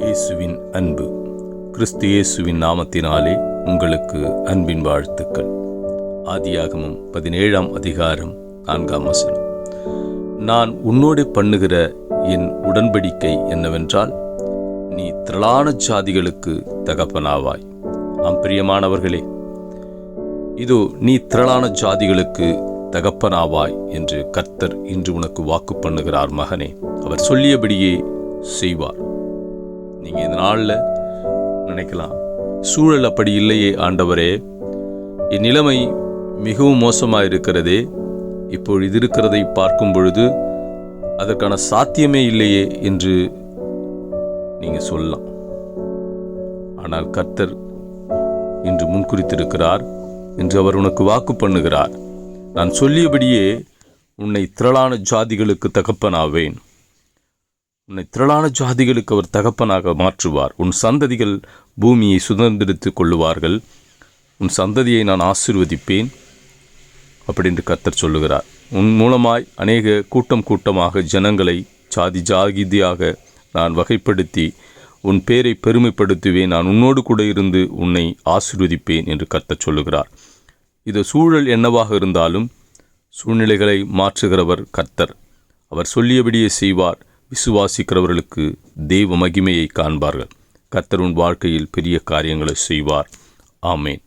இயேசுவின் அன்பு. கிறிஸ்து இயேசுவின் நாமத்தினாலே உங்களுக்கு அன்பின் வாழ்த்துக்கள். ஆதியாகமம் 17ஆம் அதிகாரம் 4ஆம் வசனம். நான் உன்னோடு பண்ணுகிற என் உடன்படிக்கை என்னவென்றால், நீ திரளான ஜாதிகளுக்கு தகப்பனாவாய். பிரியமானவர்களே, இதோ நீ திரளான ஜாதிகளுக்கு தகப்பனாவாய் என்று கர்த்தர் இன்று உனக்கு வாக்கு பண்ணுகிறார். மகனே, அவர் சொல்லியபடியே செய்வார். நீங்க இந்த நாளில் நினைக்கலாம், சூழல் அப்படி இல்லையே ஆண்டவரே, என் நிலைமை மிகவும் மோசமாக இருக்கிறதே, இப்பொழுது இருக்கிறதை பார்க்கும் பொழுது அதற்கான சாத்தியமே இல்லையே என்று நீங்க சொல்லலாம். ஆனால் கர்த்தர் இன்று முன்குறித்திருக்கிறார். என்று அவர் உனக்கு வாக்கு பண்ணுகிறார். நான் சொல்லியபடியே உன்னை திரளான ஜாதிகளுக்கு தகப்பனாவேன். உன்னை திரளான ஜாதிகளுக்கு அவர் தகப்பனாக மாற்றுவார். உன் சந்ததிகள் பூமியை சுதந்திரித்துக் கொள்ளுவார்கள். உன் சந்ததியை நான் ஆசீர்வதிப்பேன் அப்படின்னு கர்த்தர் சொல்லுகிறார். உன் மூலமாய் அநேக கூட்டமாக ஜனங்களை ஜாதியாக நான் வகைப்படுத்தி உன் பேரை பெருமைப்படுத்துவேன். நான் உன்னோடு கூட இருந்து உன்னை ஆசீர்வதிப்பேன் என்று கர்த்தர் சொல்லுகிறார். இது சூழல் என்னவாக இருந்தாலும் சூழ்நிலைகளை மாற்றுகிறவர் கர்த்தர். அவர் சொல்லியபடியே செய்வார். விசுவாசிக்கிறவர்களுக்கு தெய்வ மகிமையை காண்பார்கள். கர்த்தர் உன் வாழ்க்கையில் பெரிய காரியங்களை செய்வார். ஆமேன்.